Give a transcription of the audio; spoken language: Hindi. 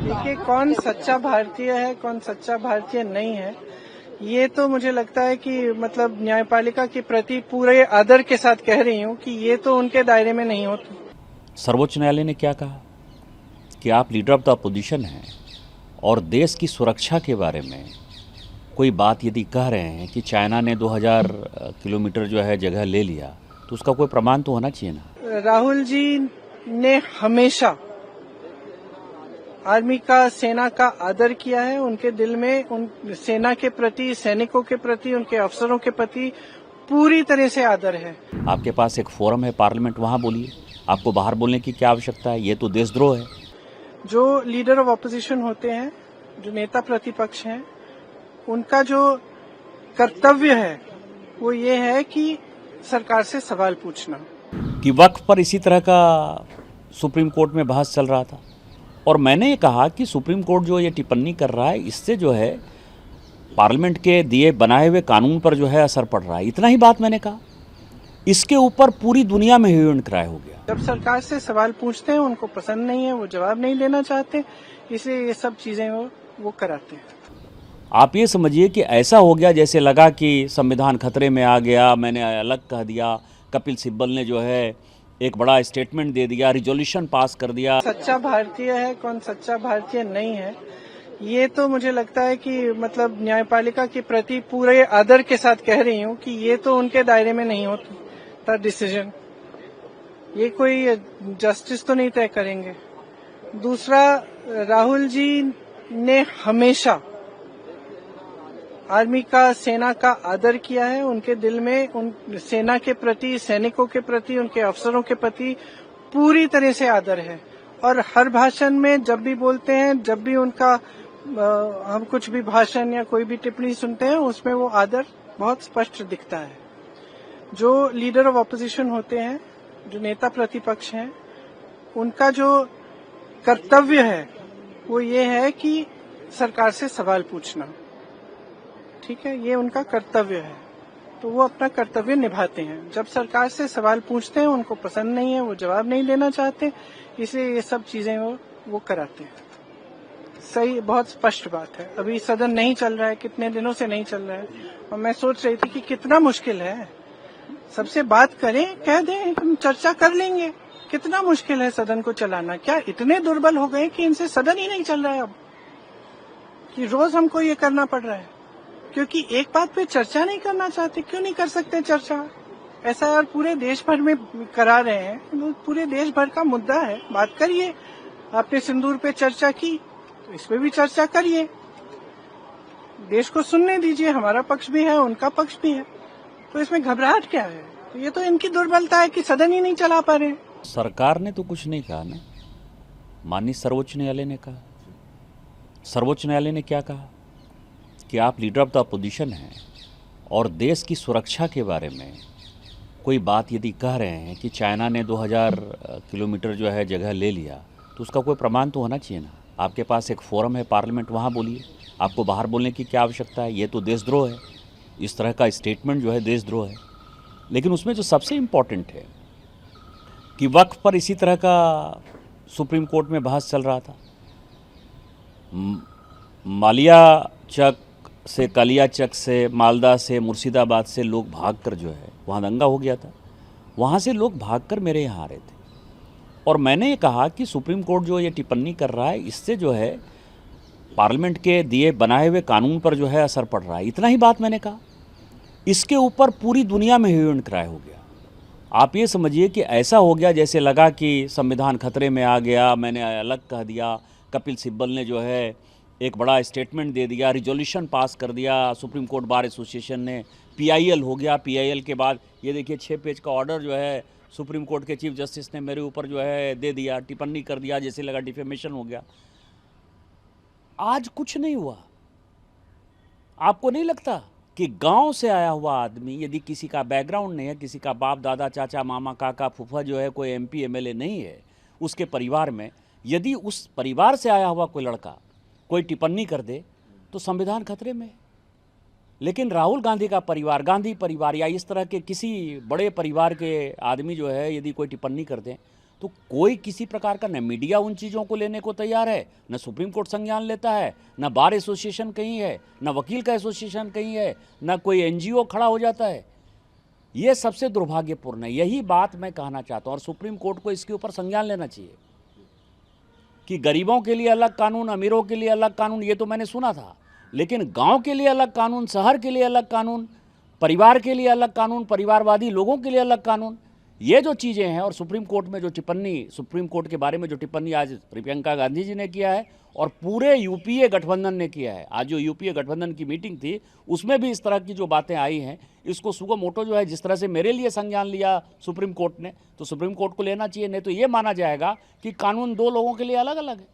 देखिए, कौन सच्चा भारतीय है, कौन सच्चा भारतीय नहीं है, ये तो मुझे लगता है कि मतलब न्यायपालिका के प्रति पूरे आदर के साथ कह रही हूँ कि ये तो उनके दायरे में नहीं होती। सर्वोच्च न्यायालय ने क्या कहा कि आप लीडर ऑफ द अपोजिशन हैं और देश की सुरक्षा के बारे में कोई बात यदि कह रहे हैं कि चाइना ने 2000 किलोमीटर जो है जगह ले लिया, तो उसका कोई प्रमाण तो होना चाहिए ना। राहुल जी ने हमेशा आर्मी का, सेना का आदर किया है। उनके दिल में उन सेना के प्रति, सैनिकों के प्रति, उनके अफसरों के प्रति पूरी तरह से आदर है। आपके पास एक फोरम है पार्लियामेंट, वहाँ बोलिए, आपको बाहर बोलने की क्या आवश्यकता है? ये तो देशद्रोह है। जो लीडर ऑफ ऑपोजिशन होते हैं, जो नेता प्रतिपक्ष हैं, उनका जो कर्तव्य है वो ये है कि सरकार से सवाल पूछना। कि वक्फ पर इसी तरह का सुप्रीम कोर्ट में बहस चल रहा था और मैंने ये कहा कि सुप्रीम कोर्ट जो ये टिप्पणी कर रहा है, इससे जो है पार्लियामेंट के दिए बनाए हुए कानून पर जो है असर पड़ रहा है। इतना ही बात मैंने कहा। इसके ऊपर पूरी दुनिया में ह्यू एंड क्राई हो गया। जब सरकार से सवाल पूछते हैं, उनको पसंद नहीं है, वो जवाब नहीं देना चाहते, इसलिए ये सब चीजें वो कराते हैं। आप ये समझिए कि ऐसा हो गया जैसे लगा कि संविधान खतरे में आ गया, मैंने अलग कह दिया। कपिल सिब्बल ने जो है एक बड़ा स्टेटमेंट दे दिया, रिजोल्यूशन पास कर दिया। सच्चा भारतीय है, कौन सच्चा भारतीय नहीं है, ये तो मुझे लगता है कि मतलब न्यायपालिका के प्रति पूरे आदर के साथ कह रही हूँ कि ये तो उनके दायरे में नहीं होता डिसीजन। ये कोई जस्टिस तो नहीं तय करेंगे। दूसरा, राहुल जी ने हमेशा आर्मी का, सेना का आदर किया है। उनके दिल में उन सेना के प्रति, सैनिकों के प्रति, उनके अफसरों के प्रति पूरी तरह से आदर है। और हर भाषण में जब भी बोलते हैं, जब भी उनका हम कुछ भी भाषण या कोई भी टिप्पणी सुनते हैं, उसमें वो आदर बहुत स्पष्ट दिखता है। जो लीडर ऑफ ऑपोजिशन होते हैं, जो नेता प्रतिपक्ष हैं, उनका जो कर्तव्य है वो ये है कि सरकार से सवाल पूछना। ठीक है, ये उनका कर्तव्य है, तो वो अपना कर्तव्य निभाते हैं। जब सरकार से सवाल पूछते हैं, उनको पसंद नहीं है, वो जवाब नहीं देना चाहते, इसलिए ये सब चीजें वो कराते हैं। सही, बहुत स्पष्ट बात है। अभी सदन नहीं चल रहा है, कितने दिनों से नहीं चल रहा है, और मैं सोच रही थी कि कितना मुश्किल है। सबसे बात करें, कह दें, हम चर्चा कर लेंगे। कितना मुश्किल है सदन को चलाना। क्या इतने दुर्बल हो गए कि इनसे सदन ही नहीं चल रहा है अब, कि रोज हमको ये करना पड़ रहा है क्योंकि एक बात पे चर्चा नहीं करना चाहते? क्यों नहीं कर सकते चर्चा? ऐसा यार पूरे देश भर में करा रहे हैं, तो पूरे देश भर का मुद्दा है, बात करिए। आपने सिंदूर पे चर्चा की, तो इस पे भी चर्चा करिए। देश को सुनने दीजिए, हमारा पक्ष भी है, उनका पक्ष भी है, तो इसमें घबराहट क्या है? तो ये तो इनकी दुर्बलता है कि सदन ही नहीं चला पा रहे। सरकार ने तो कुछ नहीं कहा ना, माननीय सर्वोच्च न्यायालय ने कहा। सर्वोच्च न्यायालय ने क्या कहा कि आप लीडर ऑफ द अपोजिशन हैं और देश की सुरक्षा के बारे में कोई बात यदि कह रहे हैं कि चाइना ने 2000 किलोमीटर जो है जगह ले लिया, तो उसका कोई प्रमाण तो होना चाहिए ना। आपके पास एक फोरम है पार्लियामेंट, वहाँ बोलिए, आपको बाहर बोलने की क्या आवश्यकता है? ये तो देशद्रोह है। इस तरह का स्टेटमेंट जो है देशद्रोह है। लेकिन उसमें जो सबसे इम्पॉर्टेंट है कि वक्फ पर इसी तरह का सुप्रीम कोर्ट में बहस चल रहा था। मालिया चक से, कालिया चक से, मालदा से, मुर्शिदाबाद से लोग भागकर जो है वहाँ दंगा हो गया था। वहाँ से लोग भागकर मेरे यहाँ आ रहे थे और मैंने ये कहा कि सुप्रीम कोर्ट जो ये टिप्पणी कर रहा है, इससे जो है पार्लियामेंट के दिए बनाए हुए कानून पर जो है असर पड़ रहा है। इतना ही बात मैंने कहा। इसके ऊपर पूरी दुनिया में ह्यू एंड क्राई हो गया। आप ये समझिए कि ऐसा हो गया जैसे लगा कि संविधान खतरे में आ गया, मैंने अलग कह दिया। कपिल सिब्बल ने जो है एक बड़ा स्टेटमेंट दे दिया, रिजोल्यूशन पास कर दिया सुप्रीम कोर्ट बार एसोसिएशन ने। पीआईएल हो गया। पीआईएल के बाद ये देखिए 6 पेज का ऑर्डर जो है सुप्रीम कोर्ट के चीफ जस्टिस ने मेरे ऊपर जो है दे दिया, टिप्पणी कर दिया, जैसे लगा डिफेमेशन हो गया। आज कुछ नहीं हुआ। आपको नहीं लगता कि गांव से आया हुआ आदमी, यदि किसी का बैकग्राउंड नहीं है, किसी का बाप दादा चाचा मामा काका फूफा जो है कोई एमपी एमएलए नहीं है उसके परिवार में, यदि उस परिवार से आया हुआ कोई लड़का कोई टिप्पणी कर दे तो संविधान खतरे में है। लेकिन राहुल गांधी का परिवार, गांधी परिवार या इस तरह के किसी बड़े परिवार के आदमी जो है यदि कोई टिप्पणी कर दें तो कोई किसी प्रकार का न मीडिया उन चीज़ों को लेने को तैयार है, न सुप्रीम कोर्ट संज्ञान लेता है, न बार एसोसिएशन कहीं है, न वकील का एसोसिएशन कहीं है, न कोई एनजीओ खड़ा हो जाता है। ये सबसे दुर्भाग्यपूर्ण है। यही बात मैं कहना चाहता हूँ और सुप्रीम कोर्ट को इसके ऊपर संज्ञान लेना चाहिए कि गरीबों के लिए अलग कानून, अमीरों के लिए अलग कानून, ये तो मैंने सुना था, लेकिन गांव के लिए अलग कानून, शहर के लिए अलग कानून, परिवार के लिए अलग कानून, परिवारवादी लोगों के लिए अलग कानून, ये जो चीज़ें हैं। और सुप्रीम कोर्ट में जो टिप्पणी, सुप्रीम कोर्ट के बारे में जो टिप्पणी आज प्रियंका गांधी जी ने किया है और पूरे यूपीए गठबंधन ने किया है, आज जो यूपीए गठबंधन की मीटिंग थी उसमें भी इस तरह की जो बातें आई हैं, इसको सुगो मोटो जो है जिस तरह से मेरे लिए संज्ञान लिया सुप्रीम कोर्ट ने, तो सुप्रीम कोर्ट को लेना चाहिए। नहीं तो ये माना जाएगा कि कानून दो लोगों के लिए अलग अलग है।